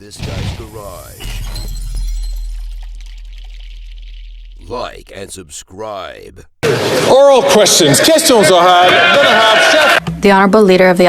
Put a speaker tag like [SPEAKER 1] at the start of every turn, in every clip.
[SPEAKER 1] this guy's garage. Like and subscribe.
[SPEAKER 2] Oral questions. Questions orales.
[SPEAKER 3] The Honourable Leader of the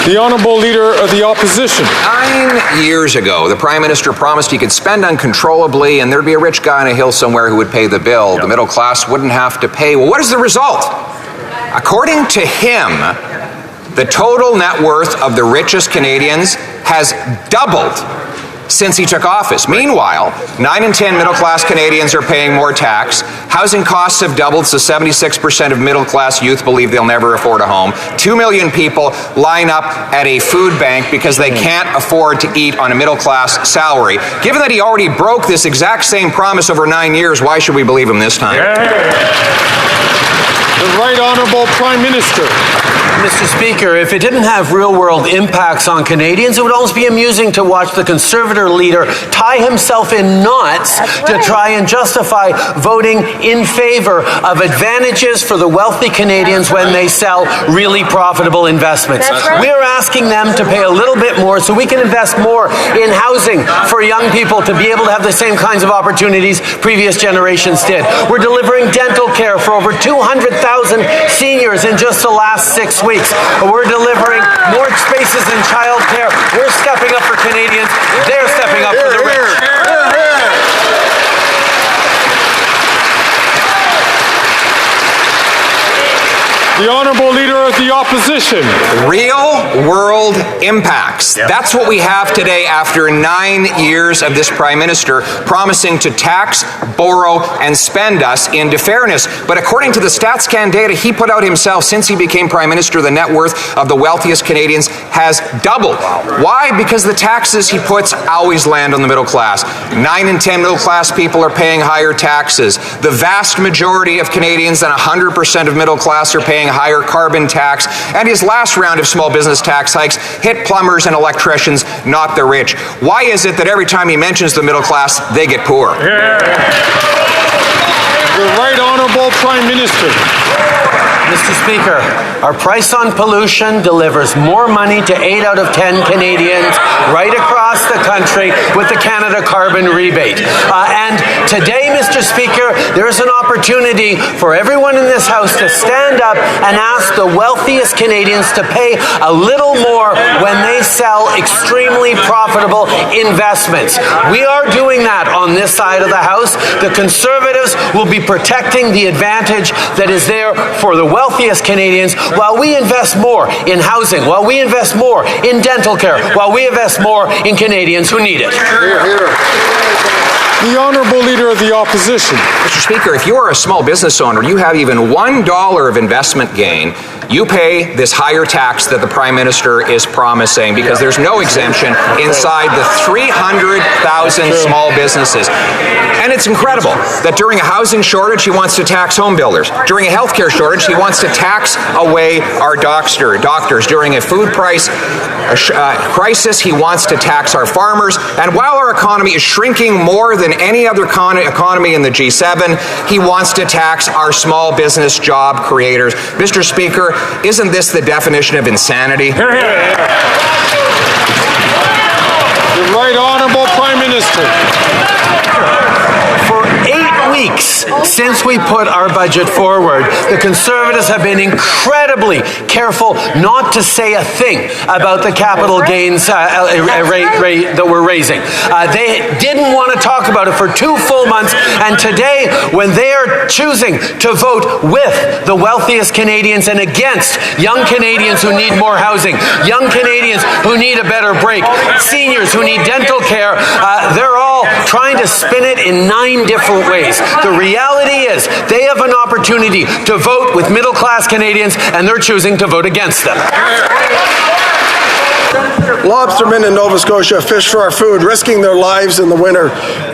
[SPEAKER 2] The Honourable Leader of the Opposition.
[SPEAKER 4] 9 years ago, the Prime Minister promised he could spend uncontrollably and there'd be a rich guy on a hill somewhere who would pay the bill. The middle class wouldn't have to pay. Well, what is the result? According to him, the total net worth of the richest Canadians has doubled since he took office. Meanwhile, 9 in 10 middle-class Canadians are paying more tax. Housing costs have doubled, so 76% of middle-class youth believe they'll never afford a home. 2 million people line up at a food bank because they can't afford to eat on a middle-class salary. Given that he already broke this exact same promise over 9 years, why should we believe him this time?
[SPEAKER 2] The Right Honourable Prime Minister.
[SPEAKER 5] Mr. Speaker, if it didn't have real-world impacts on Canadians, it would almost be amusing to watch the Conservative leader tie himself in knots to try and justify voting in favour of advantages for the wealthy Canadians when they sell really profitable investments. We're asking them to pay a little bit more so we can invest more in housing for young people to be able to have the same kinds of opportunities previous generations did. We're delivering dental care for over 200,000 seniors in just the last 6 weeks. We're delivering more spaces in child care. We're stepping up for Canadians. They're stepping up for the rich.
[SPEAKER 2] The Honourable Leader of the Opposition.
[SPEAKER 4] Real-world impacts. That's what we have today after 9 years of this Prime Minister promising to tax, borrow, and spend us into fairness. But according to the StatsCan data he put out himself since he became Prime Minister, the net worth of the wealthiest Canadians has doubled. Why? Because the taxes he puts always land on the middle class. 9 in 10 middle class people are paying higher taxes. The vast majority of Canadians, and 100% of middle class, are paying higher carbon tax, and his last round of small business tax hikes hit plumbers and electricians, not the rich. Why is it that every time he mentions the middle class, they get poor?
[SPEAKER 2] The Right Honourable Prime Minister.
[SPEAKER 5] Mr. Speaker, our price on pollution delivers more money to 8 out of 10 Canadians right across the country with the Canada Carbon Rebate. And today, Mr. Speaker, there's an opportunity for everyone in this House to stand up and ask the wealthiest Canadians to pay a little more when they sell extremely profitable investments. We are doing that on this side of the House. The Conservatives will be protecting the advantage that is there for the wealthiest Canadians while we invest more in housing, while we invest more in dental care, while we invest more in Canadians who need it.
[SPEAKER 2] The Honourable Leader of the Opposition.
[SPEAKER 4] Mr. Speaker, if you are a small business owner, you have even $1 of investment gain, you pay this higher tax that the Prime Minister is promising because there's no exemption inside the 300,000 small businesses. And it's incredible that during a housing shortage, he wants to tax home builders. During a healthcare shortage, he wants to tax away our doctors. During a food price crisis, he wants to tax our farmers. And while our economy is shrinking more than any other economy in the G7, he wants to tax our small business job creators. Mr. Speaker, isn't this the definition of insanity?
[SPEAKER 2] The Right Honourable Prime Minister.
[SPEAKER 5] For 8 weeks since we put our budget forward, the Conservatives have been incredibly careful not to say a thing about the capital gains rate that we're raising. They didn't want to talk about it for 2 full months, and today, when they are choosing to vote with the wealthiest Canadians and against young Canadians who need more housing, young Canadians who need a better break, seniors who need dental care, they're all trying to spin it in 9 different ways. The reality is they have an opportunity to vote with middle-class Canadians, and they're choosing to vote against them.
[SPEAKER 6] Lobstermen in Nova Scotia fish for our food, risking their lives in the winter.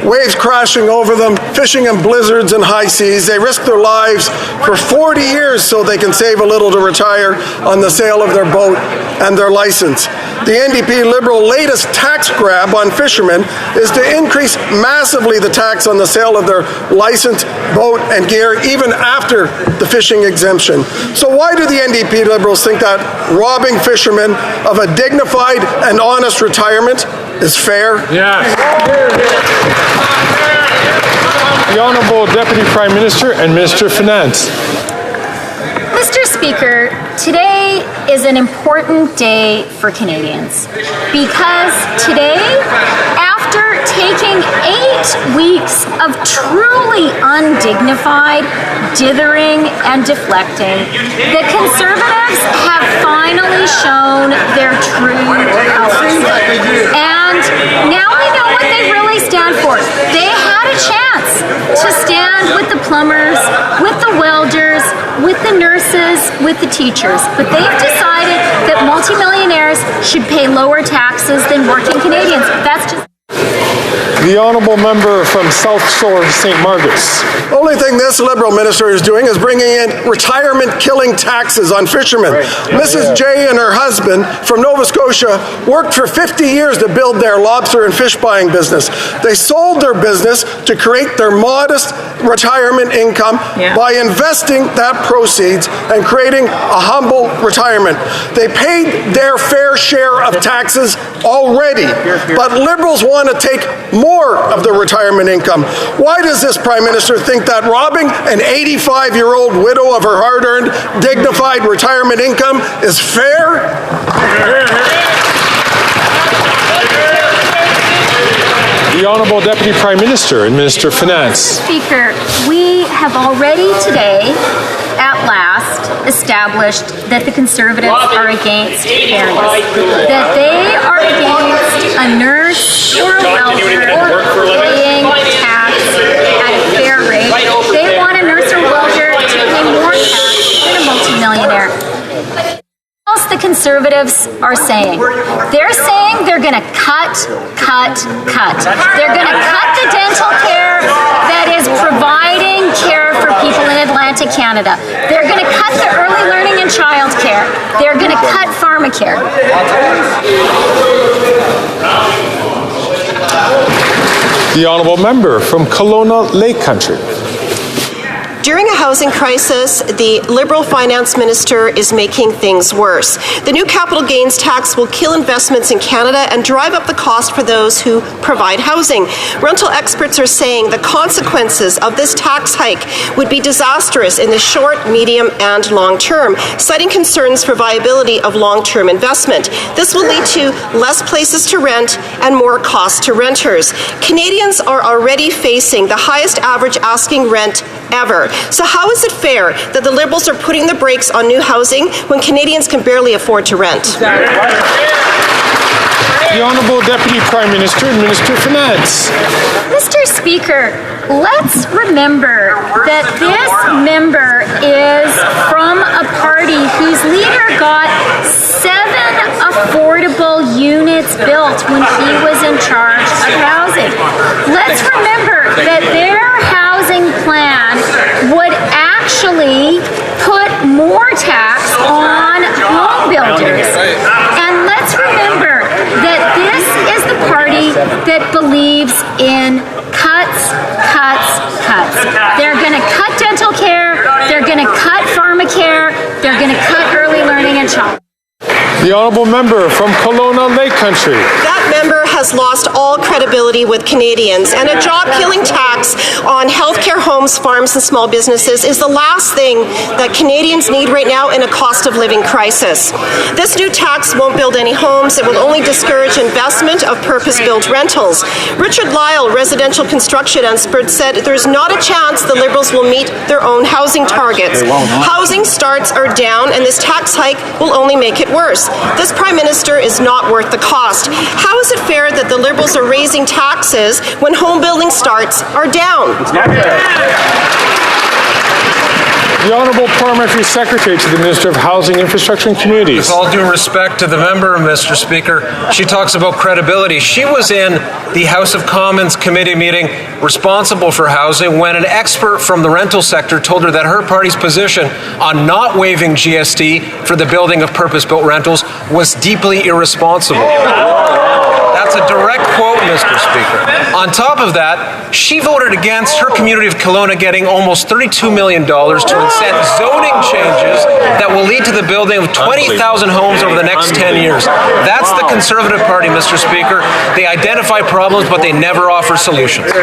[SPEAKER 6] Waves crashing over them, fishing in blizzards and high seas. They risk their lives for 40 years so they can save a little to retire on the sale of their boat and their license. The NDP Liberal latest tax grab on fishermen is to increase massively the tax on the sale of their license, boat, and gear even after the fishing exemption. So why do the NDP Liberals think that robbing fishermen of a dignified and honest retirement is fair?
[SPEAKER 2] Yes. The Honourable Deputy Prime Minister and Minister of Finance.
[SPEAKER 3] Mr. Speaker, today is an important day for Canadians because today, after taking 8 weeks of truly undignified dithering and deflecting, the Conservatives have finally shown their true colors. And now we know what they really stand for. They had a chance to stand with the plumbers, with the welders, with the nurses, with the teachers. But they've decided that multimillionaires should pay lower taxes than working Canadians. That's just...
[SPEAKER 2] The Honourable Member from South Shore, St. Margaret's.
[SPEAKER 6] The only thing this Liberal minister is doing is bringing in retirement-killing taxes on fishermen. Mrs. J and her husband from Nova Scotia worked for 50 years to build their lobster and fish buying business. They sold their business to create their modest retirement income by investing that proceeds and creating a humble retirement. They paid their fair share of taxes already, but Liberals want to take more of the retirement income. Why does this Prime Minister think that robbing an 85-year-old widow of her hard-earned, dignified retirement income is fair?
[SPEAKER 2] The Honourable Deputy Prime Minister and Minister of Finance.
[SPEAKER 3] Speaker, we have already today, at last, established that the Conservatives are against fairness, that they are against a nurse or a welder paying tax at a fair rate. They want a nurse or welder to pay more tax than a multimillionaire. What else the Conservatives are saying? They're saying they're going to cut. They're going to cut the dental care that is providing care for people in Atlantic Canada. They're going to cut the early learning and child care. They're going to cut pharmacare.
[SPEAKER 2] The Honourable Member from Kelowna Lake Country.
[SPEAKER 7] During a housing crisis, the Liberal Finance Minister is making things worse. The new capital gains tax will kill investments in Canada and drive up the cost for those who provide housing. Rental experts are saying the consequences of this tax hike would be disastrous in the short, medium, and long term, citing concerns for viability of long-term investment. This will lead to less places to rent and more cost to renters. Canadians are already facing the highest average asking rent ever. So how is it fair that the Liberals are putting the brakes on new housing when Canadians can barely afford to rent?
[SPEAKER 2] The Honourable Deputy Prime Minister and Minister of Finance.
[SPEAKER 3] Mr. Speaker, let's remember that this member is from a party whose leader got 7 affordable units built when he was in charge of housing. Let's remember that their housing plan would actually put more tax on home builders. And let's remember that this is the party that believes in cuts. They're going to cut dental care, they're going to cut pharmacare, they're going to cut early learning and child.
[SPEAKER 2] The Honourable Member from Kelowna Lake Country.
[SPEAKER 7] That member has lost all credibility with Canadians, and a job-killing tax on healthcare, homes, farms, and small businesses is the last thing that Canadians need right now in a cost of living crisis. This new tax won't build any homes. It will only discourage investment of purpose-built rentals. Richard Lyle, residential construction expert, said there's not a chance the Liberals will meet their own housing targets. Housing starts are down, and this tax hike will only make it worse. This Prime Minister is not worth the cost. How is it fair that the Liberals are raising taxes when home building starts are down?
[SPEAKER 2] The Honourable Parliamentary Secretary to the Minister of Housing, Infrastructure and Communities.
[SPEAKER 8] With all due respect to the member, Mr. Speaker, she talks about credibility. She was in the House of Commons committee meeting responsible for housing when an expert from the rental sector told her that her party's position on not waiving GST for the building of purpose-built rentals was deeply irresponsible. That's a direct quote, Mr. Speaker. On top of that, she voted against her community of Kelowna getting almost $32 million to incent zoning changes that will lead to the building of 20,000 homes over the next 10 years. That's the Conservative Party, Mr. Speaker. They identify problems, but they never offer solutions.